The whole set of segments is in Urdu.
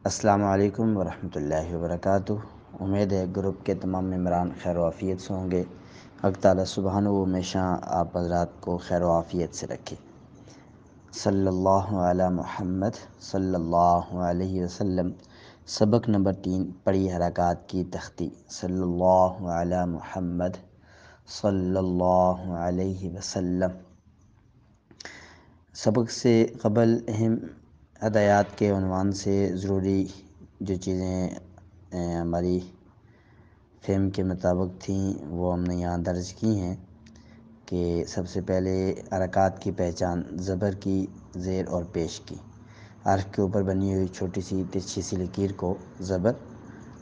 السلام علیکم ورحمۃ اللہ وبرکاتہ۔ امید ہے گروپ کے تمام ممبران خیر و عافیت سے ہوں گے۔ حق تعالیٰ سبحانہ و ہمیشہ آپ حضرات کو خیر و عافیت سے رکھے۔ صلی اللہ علی محمد صلی اللہ علیہ وسلم۔ سبق نمبر 3، پڑھی حرکات کی تختی۔ صلی اللہ علی محمد صلی اللہ علیہ وسلم۔ سبق سے قبل اہم ہدایات کے عنوان سے ضروری جو چیزیں ہماری فہم کے مطابق تھیں وہ ہم نے یہاں درج کی ہیں کہ سب سے پہلے حرکات کی پہچان، زبر کی، زیر اور پیش کی۔ حرف کے اوپر بنی ہوئی چھوٹی سی ترچھی سی لکیر کو زبر،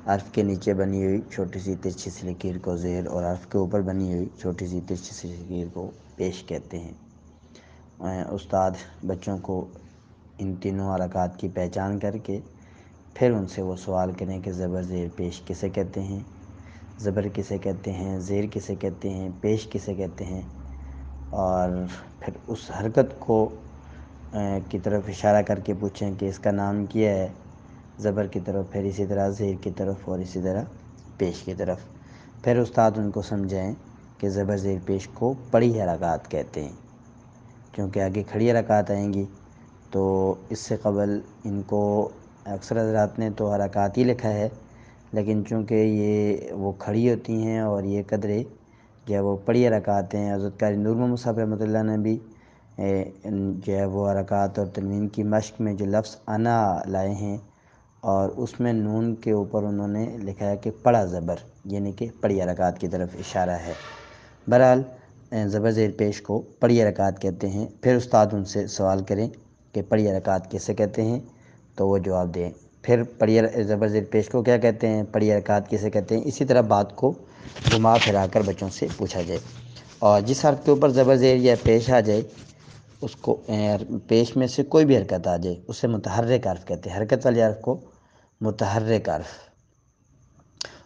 حرف کے نیچے بنی ہوئی چھوٹی سی ترچھی سی لکیر کو زیر اور حرف کے اوپر بنی ہوئی چھوٹی سی ترچھی سی لکیر کو پیش کہتے ہیں۔ استاد بچوں کو ان تینوں حرکات کی پہچان کر کے پھر ان سے وہ سوال کریں کہ زبر زیر پیش کسے کہتے ہیں، زبر کسے کہتے ہیں، زیر کسے کہتے ہیں، پیش کسے کہتے ہیں، اور پھر اس حرکت کو کی طرف اشارہ کر کے پوچھیں کہ اس کا نام کیا ہے، زبر کی طرف، پھر اسی طرح زیر کی طرف اور اسی طرح پیش کی طرف۔ پھر استاد ان کو سمجھائیں کہ زبر زیر پیش کو پڑھی حرکات کہتے ہیں، کیونکہ آگے کھڑی حرکات آئیں گی۔ تو اس سے قبل ان کو اکثر حضرات نے تو حرکات ہی لکھا ہے، لیکن چونکہ یہ وہ کھڑی ہوتی ہیں اور یہ قدرے جو وہ پڑھی حرکات ہیں، حضرت قاری نور محمد صاحب رحمۃ اللہ نے بھی جو ہے وہ حرکات اور تنوین کی مشق میں جو لفظ انا لائے ہیں اور اس میں نون کے اوپر انہوں نے لکھا ہے کہ پڑھا زبر، یعنی کہ پڑھی حرکات کی طرف اشارہ ہے۔ بہرحال زبر زیر پیش کو پڑھی حرکات کہتے ہیں۔ پھر استاد ان سے سوال کریں کہ پڑھی حرکات کسے کہتے ہیں، تو وہ جواب دیں۔ پھر زبر زیر پیش کو کیا کہتے ہیں، پڑھی حرکات کسے کہتے ہیں، اسی طرح بات کو گھما پھرا کر بچوں سے پوچھا جائے۔ اور جس حرف کے اوپر زبر زیر یا پیش آ جائے، اس کو پیش میں سے کوئی بھی حرکت آ جائے، اسے متحرک حرف کہتے ہیں۔ حرکت والے حرف کو متحرک حرف۔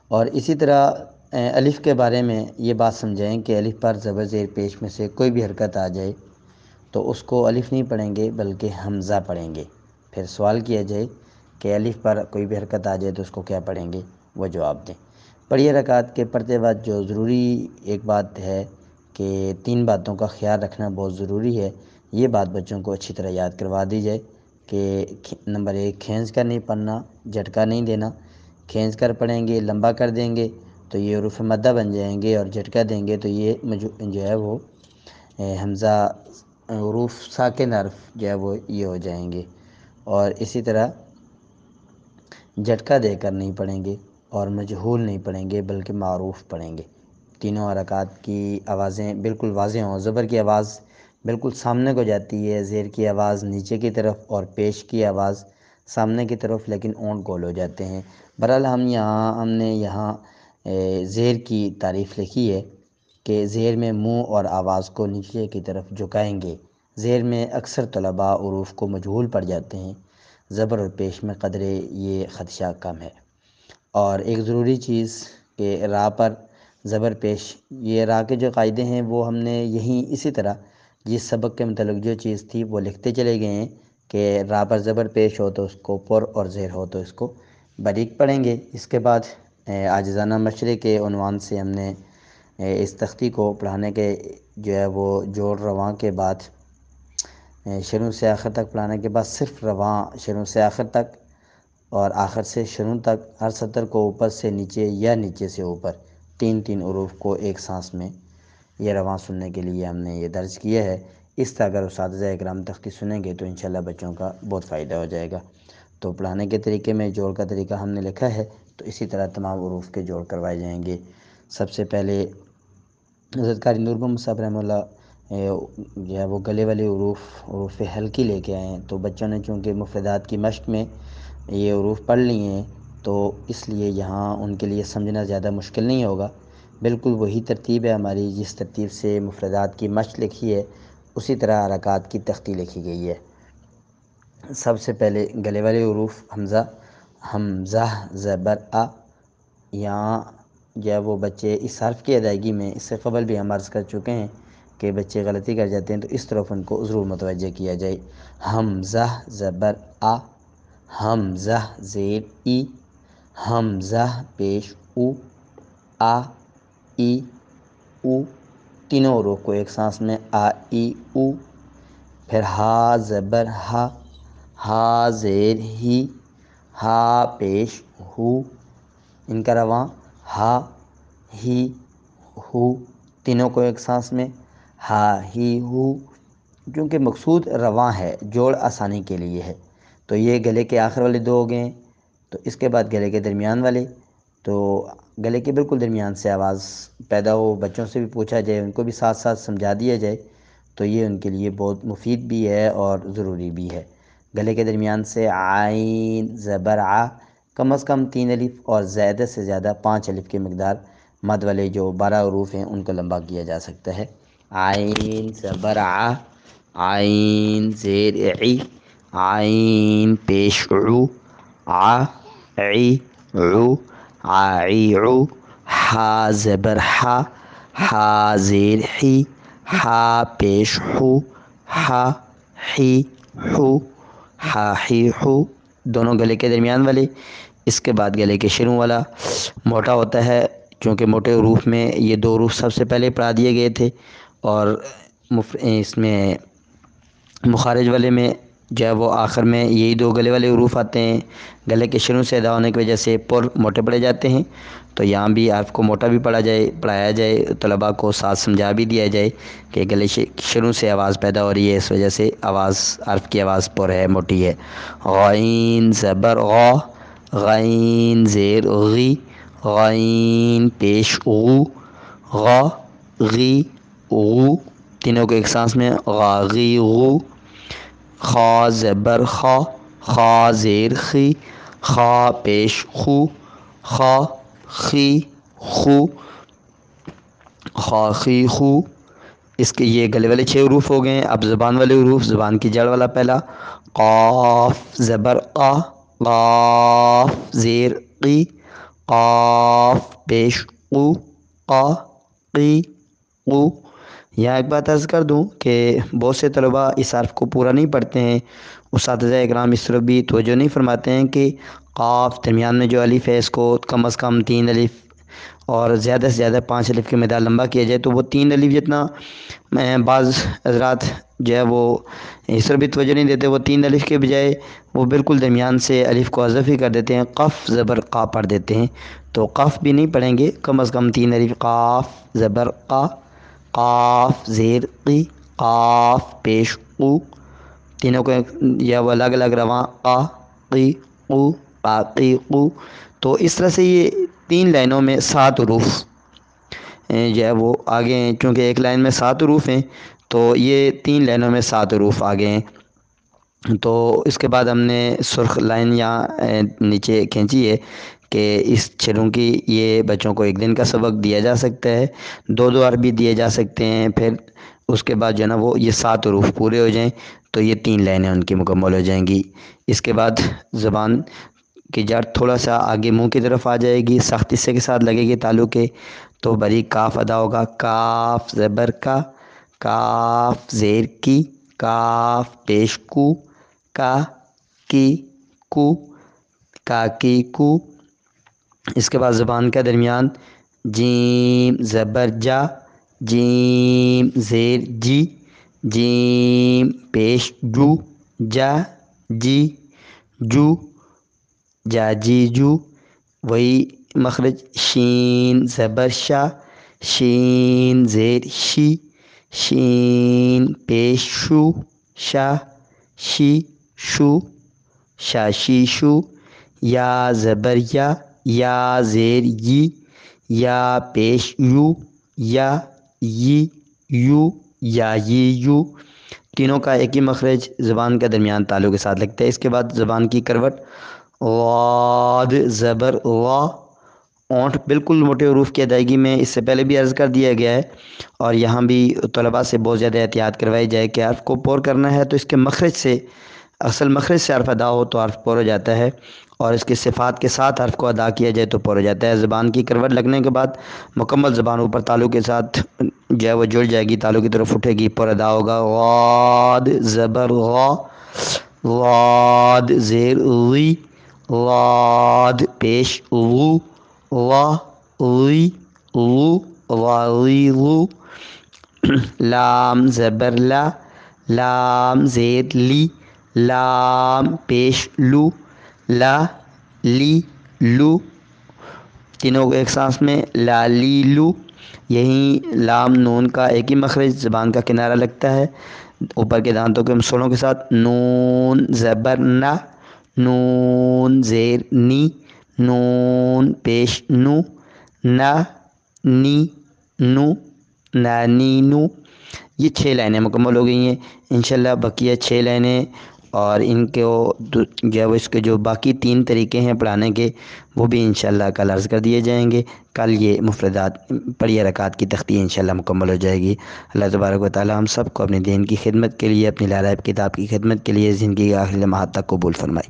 اور اسی طرح الف کے بارے میں یہ بات سمجھائیں کہ الف پر زبر زیر پیش میں سے کوئی بھی حرکت آ جائے تو اس کو الف نہیں پڑھیں گے بلکہ حمزہ پڑھیں گے۔ پھر سوال کیا جائے کہ الف پر کوئی بھی حرکت آ جائے تو اس کو کیا پڑھیں گے، وہ جواب دیں۔ پڑھی حرکات کے پڑھتے وقت جو ضروری ایک بات ہے کہ 3 باتوں کا خیال رکھنا بہت ضروری ہے۔ یہ بات بچوں کو اچھی طرح یاد کروا دی جائے کہ نمبر 1، کھینچ کر نہیں پڑھنا، جھٹکا نہیں دینا۔ کھینچ کر پڑھیں گے، لمبا کر دیں گے تو یہ حروف مدہ بن جائیں گے، اور جھٹکا دیں گے تو یہ جو ہے وہ حمزہ حروف ساکن حرف جو ہے وہ یہ ہو جائیں گے۔ اور اسی طرح جھٹکا دے کر نہیں پڑھیں گے اور مجہول نہیں پڑھیں گے بلکہ معروف پڑھیں گے۔ تینوں حرکات کی آوازیں بالکل واضح ہوں۔ زبر کی آواز بالکل سامنے کو جاتی ہے، زیر کی آواز نیچے کی طرف اور پیش کی آواز سامنے کی طرف، لیکن اونٹ گول ہو جاتے ہیں۔ بہرحال ہم نے یہاں زیر کی تعریف لکھی ہے کہ زیر میں منہ اور آواز کو نیچے کی طرف جھکائیں گے۔ زیر میں اکثر طلباء حروف کو مجہول پڑ جاتے ہیں، زبر اور پیش میں قدرے یہ خدشہ کم ہے۔ اور ایک ضروری چیز کہ را پر زبر پیش، یہ را کے جو قاعدے ہیں وہ ہم نے یہیں اسی طرح جس سبق کے متعلق جو چیز تھی وہ لکھتے چلے گئے ہیں کہ را پر زبر پیش ہو تو اس کو پر اور زیر ہو تو اس کو باریک پڑھیں گے۔ اس کے بعد عاجزانہ مشورے کے عنوان سے ہم نے اس تختی کو پڑھانے کے جو ہے وہ جوڑ رواں کے بعد شروع سے آخر تک پڑھانے کے بعد صرف رواں شروع سے آخر تک اور آخر سے شروع تک ہر سطر کو اوپر سے نیچے یا نیچے سے اوپر 3 حروف کو ایک سانس میں یہ رواں سننے کے لیے ہم نے یہ درج کیا ہے۔ اس طرح اگر اساتذہ اکرام تختی سنیں گے تو انشاءاللہ بچوں کا بہت فائدہ ہو جائے گا۔ تو پڑھانے کے طریقے میں جوڑ کا طریقہ ہم نے لکھا ہے، تو اسی طرح تمام حروف کے جوڑ کروائے جائیں گے۔ سب سے پہلے حضرت قاری نور محمد صاحب رحمہ اللہ جو ہے وہ گلے والے حروف ہلکی لے کے آئے ہیں، تو بچوں نے چونکہ مفردات کی مشق میں یہ حروف پڑھ لی ہیں تو اس لیے یہاں ان کے لیے سمجھنا زیادہ مشکل نہیں ہوگا۔ بالکل وہی ترتیب ہے ہماری، جس ترتیب سے مفردات کی مشق لکھی ہے اسی طرح حرکات کی تختی لکھی گئی ہے۔ سب سے پہلے گلے والے حروف حمزہ، حمزہ زبر آ، یہاں جو ہے وہ بچے اس حرف کی ادائیگی میں اس سے قبل بھی ہم عرض کر چکے ہیں کہ بچے غلطی کر جاتے ہیں، تو اس طرف ان کو ضرور متوجہ کیا جائے۔ حمزہ زبر آ، حمزہ زیر ای، حمزہ پیش او، آ ای او، تینوں حروف کو ایک سانس میں آ ای او۔ پھر ہا زبر ہا، ہا زیر ہی، ہا پیش ہو، ان کا رواں ہا ہی ہو، تینوں کو ایک سانس میں ہا ہی ہو۔ کیونکہ مقصود رواں ہے، جوڑ آسانی کے لیے ہے، تو یہ گلے کے آخر والے دو ہو گئے ہیں۔ تو اس کے بعد گلے کے درمیان والے، تو گلے کے بالکل درمیان سے آواز پیدا ہو، بچوں سے بھی پوچھا جائے، ان کو بھی ساتھ ساتھ سمجھا دیا جائے، تو یہ ان کے لیے بہت مفید بھی ہے اور ضروری بھی ہے۔ گلے کے درمیان سے عین زبر آ، کم از کم 3 الف اور زیادہ سے زیادہ 5 الف کی مقدار مد والے جو 12 حروف ہیں ان کو لمبا کیا جا سکتا ہے۔ عین زبر آ، عین زیر عی، عین پیش عو، ع عی عو، عی عو، حا زبر حا، حا زیر حی، حا پیش حو، حا حی حو، حا حی حو، دونوں گلے کے درمیان والے۔ اس کے بعد گلے کے شروع والا موٹا ہوتا ہے، چونکہ موٹے حروف میں یہ دو حروف سب سے پہلے پڑھا دیے گئے تھے، اور اس میں مخارج والے میں جو ہے وہ آخر میں یہی دو گلے والے حروف آتے ہیں۔ گلے کے شروع سے ادا ہونے کی وجہ سے پر موٹے پڑے جاتے ہیں، تو یہاں بھی آپ کو موٹا بھی پڑھایا جائے، طلباء کو ساتھ سمجھا بھی دیا جائے کہ گلے شروع سے آواز پیدا ہو رہی ہے، اس وجہ سے حرف کی آواز پر ہے، موٹی ہے۔ غین زبر غا، غین زیر غی، غین پیش غو، غا غی غو، تینوں کو ایک سانس میں غاغی غو۔ خا زبر خا، خا زیر خی، خا پیش خو، خا خی خو، خا خی خو۔ اس کے یہ گلے والے 6 حروف ہو گئے ہیں۔ اب زبان والے حروف، زبان کی جڑ والا پہلا قاف زبر قا، قاف زیر قی، قاف پیش قو، قا قی قو۔ یہاں ایک بات عرض کر دوں کہ بہت سے طلباء اس حرف کو پورا نہیں پڑھتے ہیں، اساتذہ اکرام اس طرف بھی توجہ نہیں فرماتے ہیں کہ قاف درمیان میں جو الف ہے اس کو کم از کم 3 الف اور زیادہ سے زیادہ 5 الف کی مقدار لمبا کیا جائے، تو وہ 3 الف جتنا بعض حضرات جو ہے وہ اس طرف بھی توجہ نہیں دیتے، وہ 3 الف کے بجائے وہ بالکل درمیان سے الف کو حذف ہی کر دیتے ہیں، قف زبر قا پڑھ دیتے ہیں۔ تو قف بھی نہیں پڑھیں گے، کم از کم 3 الف، قاف زبر قا، قاف زیر قی، قاف پیش قو، تینوں کو یا وہ الگ الگ رواں قا قی قو، قا قی قو۔ تو اس طرح سے یہ 3 لائنوں میں 7 حروف جو ہے وہ آگے ہیں، چونکہ ایک لائن میں 7 حروف ہیں تو یہ 3 لائنوں میں 7 حروف آگے ہیں۔ تو اس کے بعد ہم نے سرخ لائن یہاں نیچے کھینچی ہے کہ اس چھڑوں کی یہ بچوں کو ایک دن کا سبق دیا جا سکتا ہے، 2 حرف بھی دیے جا سکتے ہیں، پھر اس کے بعد جو ہے نا وہ یہ 7 حروف پورے ہو جائیں تو یہ 3 لائنیں ان کی مکمل ہو جائیں گی۔ اس کے بعد زبان کی جڑ تھوڑا سا آگے منہ کی طرف آ جائے گی، سخت حصے کے ساتھ لگے گی تالو کے، تو باریک کاف ادا ہوگا، کاف زبر کا، کاف زیر کی، کاف پیش کو، کا کی کو، کا کی کو۔ اس کے بعد زبان کا درمیان جیم زبر جا، جیم زیر جی، جیم پیش جو، جا جی جو، جا جی جو۔ وہی مخرج شین زبر شا، شین زیر شی، شین پیش شو، شا شی شو، شا شی شو۔ یا زبر یا زیر یی، یا پیش یو، یا یی یو، یا یی یو، تینوں کا ایک ہی مخرج زبان کا درمیان تالو کے ساتھ لگتا ہے۔ اس کے بعد زبان کی کروٹ غاد زبر غا، اونٹ بالکل موٹے حروف کی ادائیگی میں اس سے پہلے بھی عرض کر دیا گیا ہے، اور یہاں بھی طلباء سے بہت زیادہ احتیاط کروائی جائے کہ حرف کو پور کرنا ہے تو اس کے مخرج سے، اصل مخرج سے حرف ادا ہو تو حرف پور ہو جاتا ہے، اور اس کے صفات کے ساتھ حرف کو ادا کیا جائے تو پور ہو جاتا ہے۔ زبان کی کروٹ لگنے کے بعد مکمل زبان اوپر تالو کے ساتھ جو ہے وہ جڑ جائے گی، تالو کی طرف اٹھے گی، پور ادا ہوگا۔ غاد زبر غا، لاد زیر لی، لاد پیش لو، لا لی لو، لالیلو، لام زبر لا، لام زیر لی، لام پیش لو، لا لی لو، تینوں کو ایک سانس میں لالیلو۔ یہیں لام نون کا ایک ہی مخرج زبان کا کنارہ لگتا ہے اوپر کے دانتوں کے مسوڑوں کے ساتھ۔ نون زبر نا، نون زیر نی، نون پیش نو، نا نی نو، نانینو۔ یہ 6 لائنیں مکمل ہو گئی ہیں۔ انشاءاللہ بقیہ 6 لائنیں اور ان کو جو اس کے جو باقی 3 طریقے ہیں پڑھانے کے وہ بھی انشاءاللہ کل عرض کر دیے جائیں گے۔ کل یہ مفردات پڑھی رکعات کی تختی انشاءاللہ مکمل ہو جائے گی۔ اللہ تبارک و تعالی ہم سب کو اپنے دین کی خدمت کے لیے، اپنی لارائب کتاب کی خدمت کے لیے زندگی کے آخری لمحات تک قبول فرمائے۔